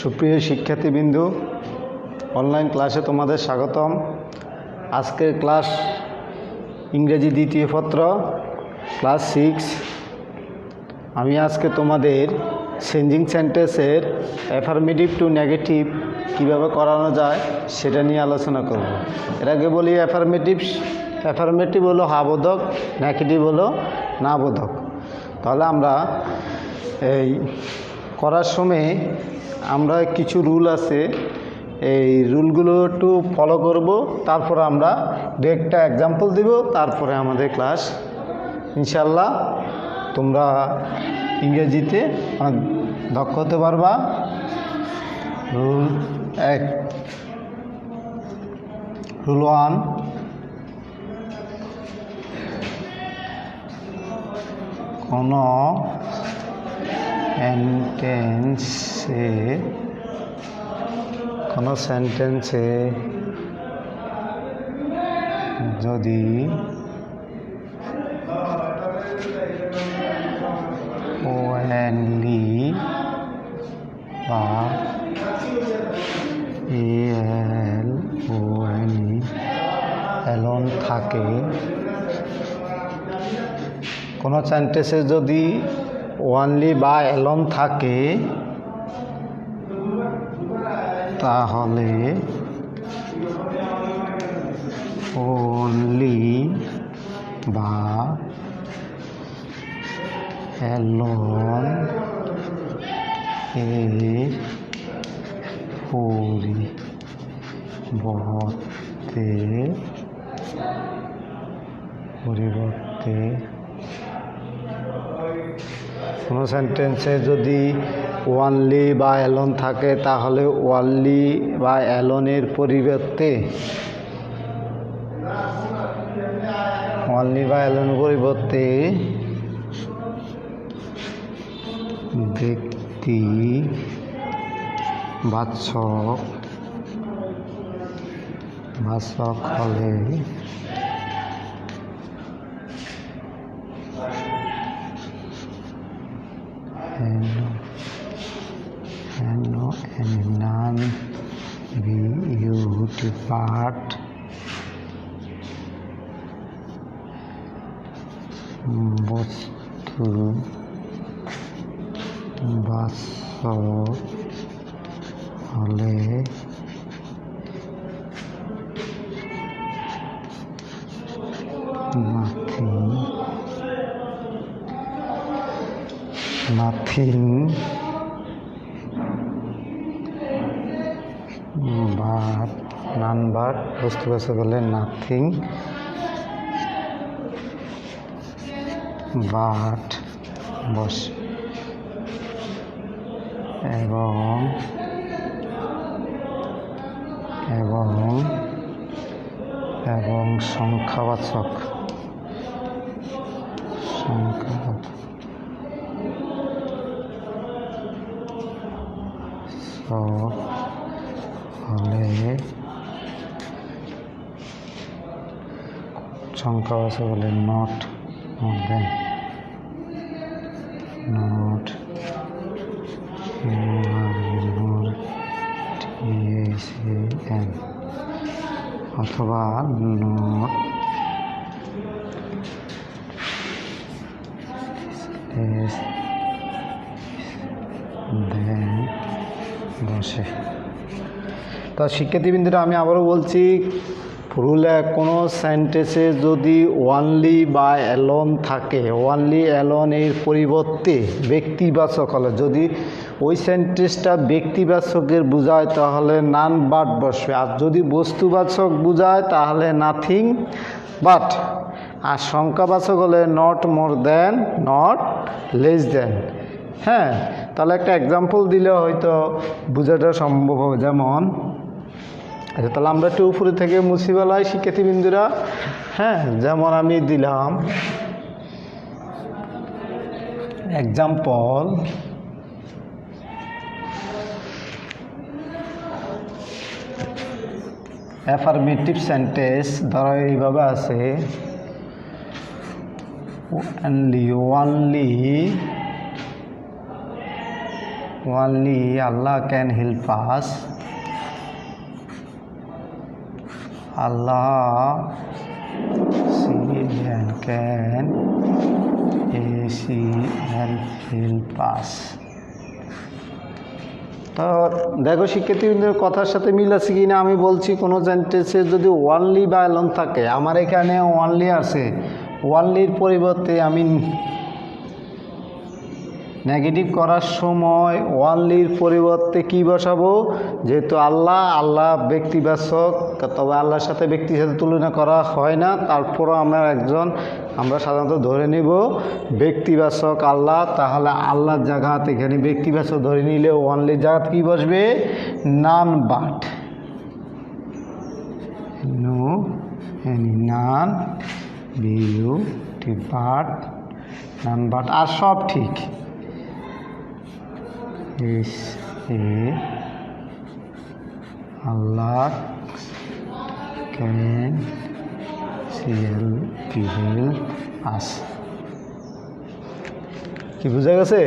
সুপ্রিয় শিক্ষার্থীবৃন্দু, অনলাইন ক্লাসে তোমাদের স্বাগতম। আজকের ক্লাস ইংরেজি দ্বিতীয় পত্র ক্লাস 6। আমি আজকে তোমাদের চেঞ্জিং সেন্টেন্সের অ্যাফার্মেটিভ টু নেগেটিভ কীভাবে করানো যায় সেটা নিয়ে আলোচনা করব। এর আগে বলি অ্যাফার্মেটিভ হলো হাবোধক, নেগেটিভ হলো না বোধক। তাহলে আমরা এই করার সময় আমরা কিছু রুল আছে, এই রুলগুলো একটু ফলো করব, তারপরে আমরা দু একটা এক্সাম্পল দিব, তারপরে আমাদের ক্লাস ইনশাল্লাহ তোমরা ইংরেজিতে অনেক দক্ষ হতে পারবা। রুল 1, রুল 1, কোনো সেন্টেন্সে যদি ওএনলি বা এএলওএনই এলন থাকে, কোনো সেন্টেন্সে যদি ওয়ানলি বা এলন থাকে তাহলে অনলি বা এলন এর পরিবর্তে কোনো সেন্টেন্সে যদি ওয়ানলি বা এলন থাকে তাহলে ওয়ানলি বা এলনের পরিবর্তে ব্যক্তি বাচক হলে নাম বিউটি পার্ট বস্তু বাচক হলে নাথিং বাট নান বাট বস্তুবাচক হলে নাথিং বাট বস এবং সংখ্যাবাচক হলে নট দেন অথবা নট দেন বসে। তা শিক্ষার্থীবৃন্দরা, আমি আবারও বলছি, রুল 1, কোনো সেন্টেন্সে যদি ওয়ানলি বা এলন থাকে, ওয়ানলি এলন এর পরিবর্তে ব্যক্তিবাচক হলে, যদি ওই সেন্টেন্সটা ব্যক্তিবাচকের বোঝায় তাহলে নান বাট বসবে, আর যদি বস্তুবাচক বোঝায় তাহলে নাথিং বাট, আর সংখ্যাবাচক হলে not more than, not less than. হ্যাঁ, তাহলে একটা এক্সাম্পল দিলে হয়তো বোঝাটা সম্ভব হবে। যেমন আচ্ছা, তাহলে আমরা একটু উপরে থেকে মুছি বেলায় শিক্ষার্থীবৃন্দুরা। হ্যাঁ, যেমন আমি দিলাম এক্সাম্পল, অ্যাফার্মেটিভ সেন্টেন্স ধরো এইভাবে আছে, only only Allah can help us. Allah can help us. তো দেখো শিক্ষার্থীদের কথার সাথে মিল আছে কি না। আমি বলছি কোনো সেন্টেন্সে যদি ওয়ানলি বা অ্যালোন থাকে, আমার এখানে ওয়ানলি আছে, ওয়ানলির পরিবর্তে আমি নেগেটিভ করার সময় ওয়ানলির পরিবর্তে কি বসাবো? যেহেতু আল্লাহ ব্যক্তিবাচক, তবে আল্লাহর সাথে ব্যক্তির সাথে তুলনা করা হয় না, তারপরও আমরা সাধারণত ধরে নিব ব্যক্তিবাচক আল্লাহ। তাহলে আল্লাহর জায়গাতে এখানে ব্যক্তিবাচক ধরে নিলে ওয়ানলির জায়গাতে কি বসবে? None but, naan none but, আর সব ঠিক। Allah can help us. কি বুঝা গেছে?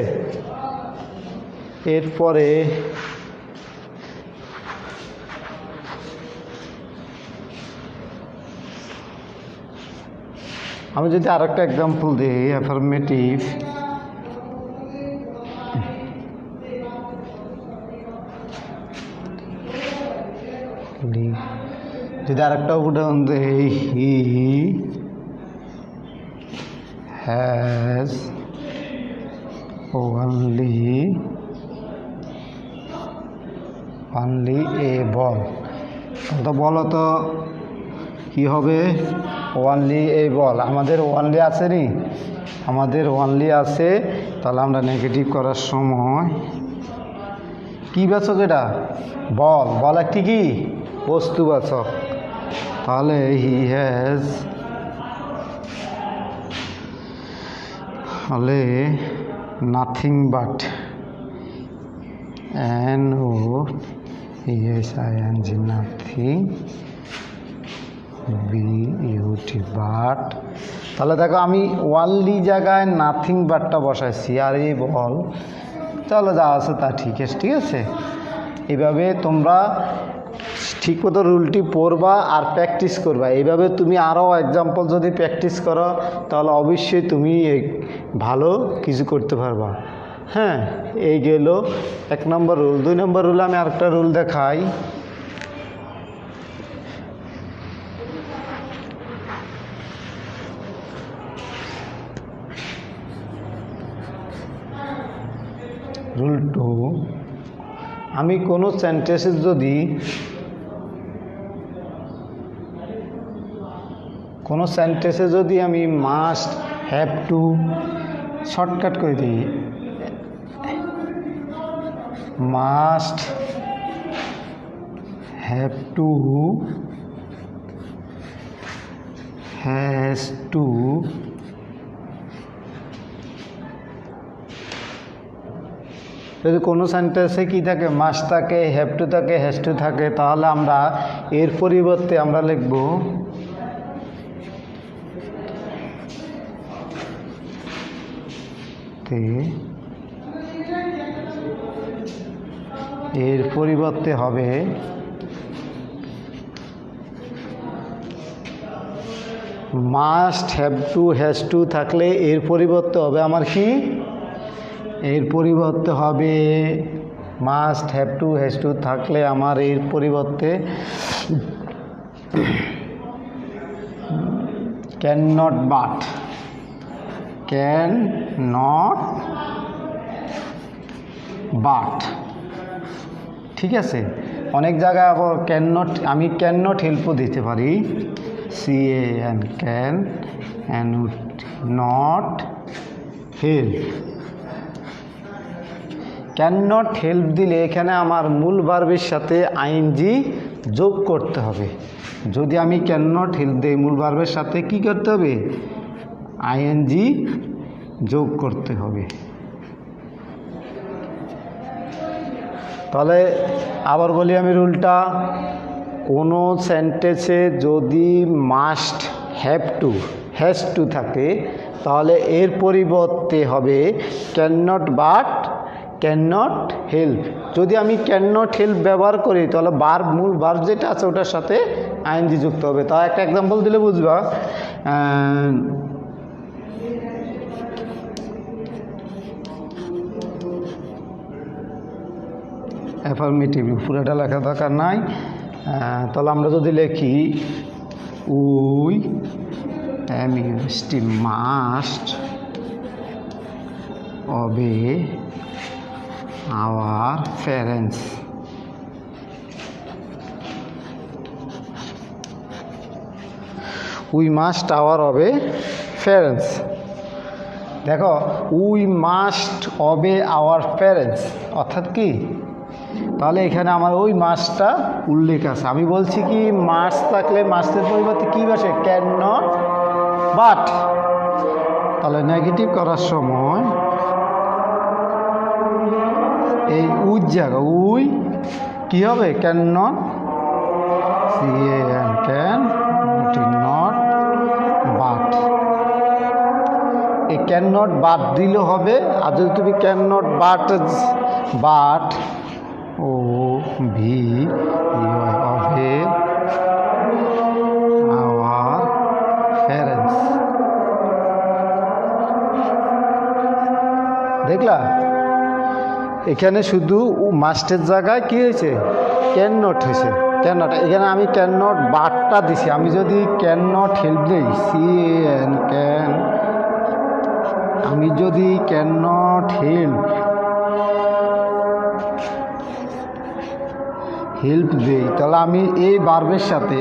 এরপরে আমি যদি আরেকটা এক্সাম্পল দিই, অ্যাফার্মেটিভ, যদি আরেকটা উদাহরণ দেই, he has only a ball। তো বলো তো কি হবে? ওয়ানলি এ বল। আমাদের ওয়ানলি আছে নি? আমাদের ওয়ানলি আছে। তাহলে আমরা নেগেটিভ করার সময় কি বাচক? এটা বল একটি কি বস্তুবাচক। তাহলে হি হ্যাজ হলে nothing but nothing beauty but. তাহলে দেখো আমি ওয়ানলি জায়গায় নাথিং বাটটা বসাইছি, আর এই বল, চলো যা আছে তা ঠিক আছে। এভাবে তোমরা ঠিকমতো রুলটি পড়বা আর প্র্যাকটিস করবা। এইভাবে তুমি আরও এক্সাম্পল যদি প্র্যাকটিস করো, তাহলে অবশ্যই তুমি ভালো কিছু করতে পারবা। হ্যাঁ, এই গেল 1 নম্বর রুল। 2 নম্বর রুলে আমি আরেকটা রুল দেখাই। রুল 2, আমি কোনো সেন্টেন্সে যদি আমি মাস্ট হ্যাভ টু, শর্টকাট করে দিই, must have to, has to, যদি কোনো সেন্টেন্সে কি থাকে? মাস্ট থাকে, হ্যাভ টু থাকে, হ্যাজ টু থাকে, তাহলে আমরা এর পরিবর্তে আমরা লিখব এর পরিবর্তে হবে must have to, has to থাকলে এর পরিবর্তে হবে আমার কি? এর পরিবর্তে হবে must have to, has to থাকলে আমার এর পরিবর্তে can not but, can not but. ঠিক আছে, অনেক জায়গায় আবার আমি ক্যান নট হেল্পও দিতে পারি, CAN, can not help. Can not help দিলে এখানে আমার মূল ভার্বের সাথে আইএনজি যোগ করতে হবে। যদি আমি ক্যান নট হেল্প দিই, মূল ভার্বের সাথে কি করতে হবে? আইএনজি যোগ করতে হবে। তাহলে আবার বলি আমি রুলটা, কোনো সেন্টেন্সে যদি must have to, has to থাকে, তাহলে এর পরিবর্তে হবে can not but, can not help. যদি আমি ক্যান নট হেল্প ব্যবহার করি তাহলে মূল ভার্ব যেটা আছে ওটার সাথে আইএনজি যুক্ত হবে। তা একটা এক্সাম্পল দিলে বুঝবা। অ্যাফার্মেটিভ পুরোটা লেখা দরকার নাই। তাহলে আমরা যদি লিখি we must obey our parents. We must obey parents. দেখো we must obey our parents অর্থাৎ কি, তাহলে এখানে আমার ওই মাস্টটা উল্লেখ আছে। আমি বলছি কি মাস্ট থাকলে মাস্টের পরিবর্তে কী বসে, ক্যান নট বাট। তাহলে নেগেটিভ করার সময় এই উইর জায়গা উই কী হবে, can not, can not but. এই ক্যান নট বাট দিলে হবে। আর যদি তুমি ক্যান নট বাট ও ভি অবে আওয়ার প্যারেন্টস, দেখলা এখানে শুধু মাস্টের জায়গায় কি হয়েছে, ক্যান নট হয়েছে। ক্যান নট, এখানে আমি ক্যান নট বাটটা দিছি। আমি যদি ক্যান নট হেল্প দিই ক্যান, আমি যদি ক্যান নট হেল্প দিই তাহলে আমি এই ভার্বের সাথে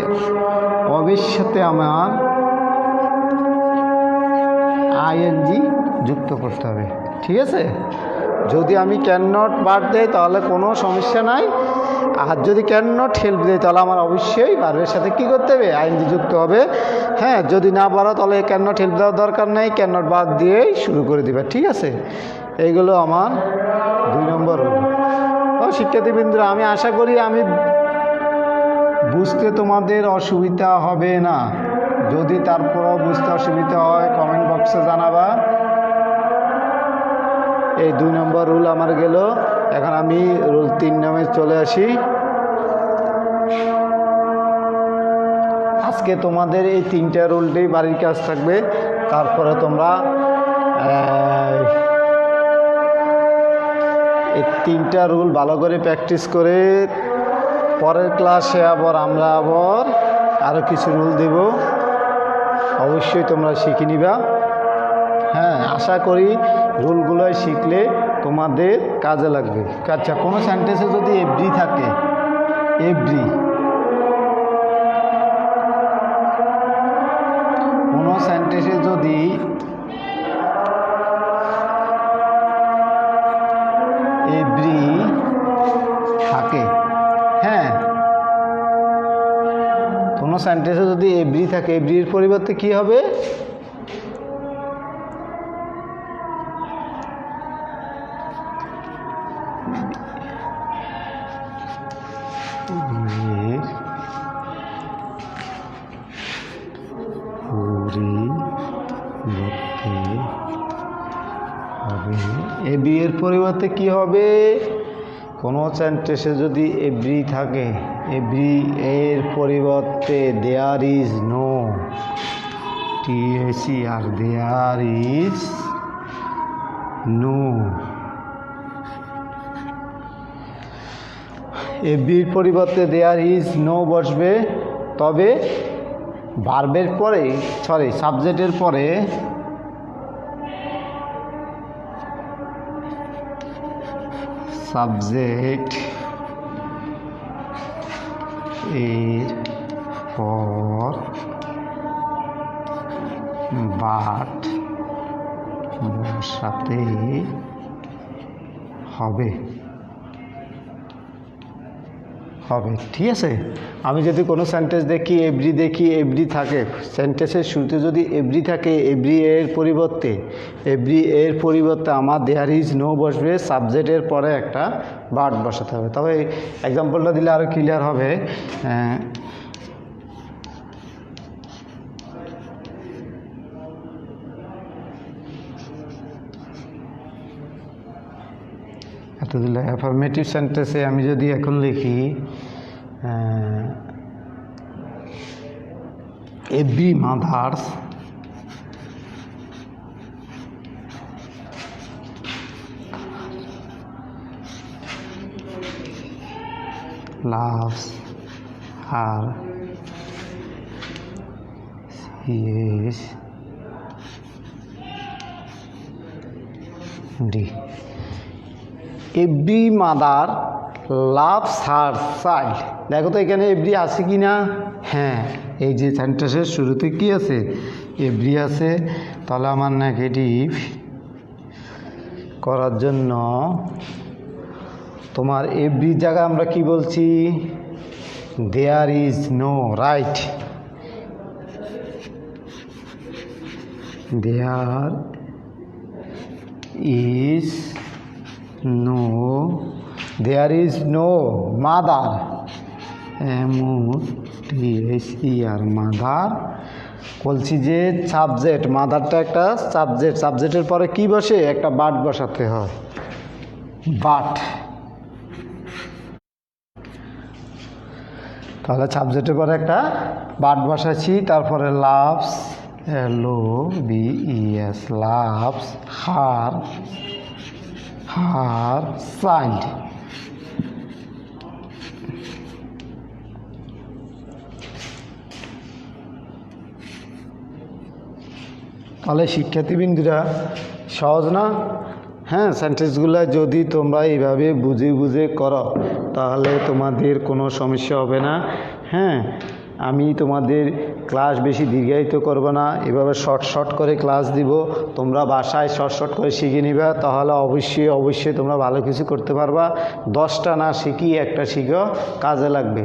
অবের সাথে আমার আইএনজি যুক্ত করতে হবে। ঠিক আছে, যদি আমি ক্যান নট বাট দেই তাহলে কোনো সমস্যা নাই। আর যদি ক্যান নট হেল্প দেয় তাহলে আমার অবশ্যই ভার্বের সাথে কী করতে হবে, আইএনজি যুক্ত হবে। হ্যাঁ, যদি না পারো তাহলে ক্যান নট হেল্প দেওয়ার দরকার নেই, ক্যান নট বাদ দিয়েই শুরু করে দিবে। ঠিক আছে, এইগুলো আমার 2 নম্বর রুল। শিক্ষার্থীবৃন্দরা, আমি আশা করি আমি বুঝতে তোমাদের অসুবিধা হবে না। যদি তারপরও বুঝতে অসুবিধা হয় কমেন্ট বক্সে জানাবা। এই 2 নম্বর রুল আমার গেল। এখন আমি রুল 3 নামে চলে আসি। আজকে তোমাদের এই 3টা রুলটাই বাড়ির কাজ থাকবে। তারপরে তোমরা এই 3টা রুল ভালো করে প্র্যাকটিস করে পরের ক্লাসে আমরা আরও কিছু রুল দেব, অবশ্যই তোমরা শিখে নিবা। হ্যাঁ, আশা করি রুলগুলো শিখলে তোমাদের কাজে লাগবে। আচ্ছা, কোনো সেন্টেন্সে যদি এভরি থাকে, কোনো সেন্টেন্সে যদি এভরি থাকে, হ্যাঁ, কোনো সেন্টেন্সে যদি এভরি থাকে, এভরির পরিবর্তে কি হবে, এর পরিবর্তে কি হবে, কোনো সেন্টেন্সে যদি এভরি থাকে, এভরি এর পরিবর্তে there is no, THER, there is no. এভরির পরিবর্তে দেয়ার ইজ নো বসবে, তবে ভার্বের পরে সাবজেক্টের পরে সাবজেক্ট এর পর বাট সাথে হবে। ঠিক আছে, আমি যদি কোনো সেন্টেন্স দেখি এভরি থাকে, সেন্টেন্সের শুরুতে যদি এভরি থাকে, এভরি এর পরিবর্তে আমার দেয়ার ইজ নো বসবে, সাবজেক্টের পরে একটা বাট বসাতে হবে। তবে এক্সাম্পলটা দিলে আরও ক্লিয়ার হবে। কত দিলে অ্যাফার্মেটিভ সেন্টেন্সে আমি যদি এখন লিখি every mother's loves her yes D every mother loves her child দেখো তো এখানে এভরি আছে কি না হ্যাঁ এই যে সেন্টেন্সের শুরুতে কি আছে এভরি আছে তাহলে আমার নেগেটিভ করার জন্য তোমার এভরি জায়গায় আমরা কি বলছি there is no right there is no there is no mother MOTHER mother বলছি যে সাবজেক্ট মাদারটা একটা সাবজেক্ট সাবজেক্টের পরে কি বসে একটা বাট বসাতে হয় বাট তাহলে সাবজেক্টের পরে একটা বাট বসাচ্ছি তারপরে loves LOVES loves her child তাহলে শিক্ষার্থীবৃন্দরা সহজ না হ্যাঁ সেন্টেন্সগুলো যদি তোমরা এইভাবে বুঝে বুঝে করো তাহলে তোমাদের কোনো সমস্যা হবে না হ্যাঁ আমি তোমাদের ক্লাস বেশি দীর্ঘায়িত করব না এভাবে শর্ট করে ক্লাস দিব তোমরা বাসায় শর্ট করে শিখে নিবা তাহলে অবশ্যই তোমরা ভালো কিছু করতে পারবা 10টা না শিখি একটা শিখো কাজে লাগবে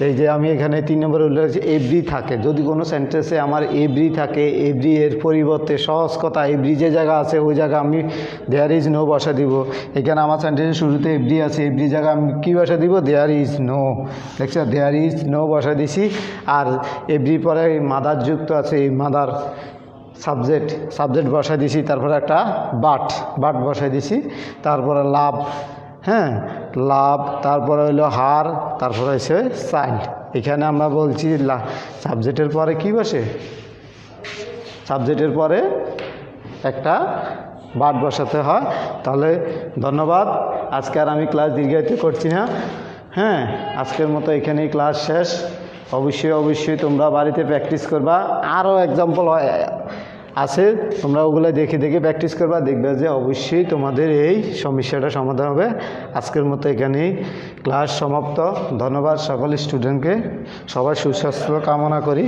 এই যে আমি এখানে 3 নম্বরে উল্লেখ করেছি এভরি থাকে যদি কোনো সেন্টেন্সে আমার এভরি থাকে এভরি এর পরিবর্তে সহজ কথা এভরি যে জায়গা আছে ওই জায়গা আমি দেয়ার ইজ নো বসা দিব এখানে আমার সেন্টেন্সের শুরুতে এভরি আছে এভরি জায়গা আমি কী বসা দিব দেয়ার ইজ নো দেখছো দেয়ার ইজ নো বসা দিছি আর এভরি পরে মাদার যুক্ত আছে এই মাদার সাবজেক্ট বসা দিছি তারপরে একটা বাট বসাই দিছি তারপরে লাভ হ্যাঁ লাভ তারপরে হইলো হার তারপরে হচ্ছে চাইল্ড এখানে আমরা বলছি সাবজেক্টের পরে কি বসে সাবজেক্টের পরে একটা বাট বসাতে হয় তাহলে ধন্যবাদ আজকে আর আমি ক্লাস দীর্ঘায়িত করছি না হ্যাঁ আজকের মতো এখানেই ক্লাস শেষ অবশ্যই তোমরা বাড়িতে প্র্যাকটিস করবা আরও এক্সাম্পল আছে তোমরা ওগুলো দেখে প্র্যাকটিস করবা দেখবে যে অবশ্যই তোমাদের এই সমস্যাটা সমাধান হবে আজকের মতো এখানেই ক্লাস সমাপ্ত ধন্যবাদ সকল স্টুডেন্টকে সবাই সুস্বাস্থ্য কামনা করি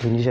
জিনিস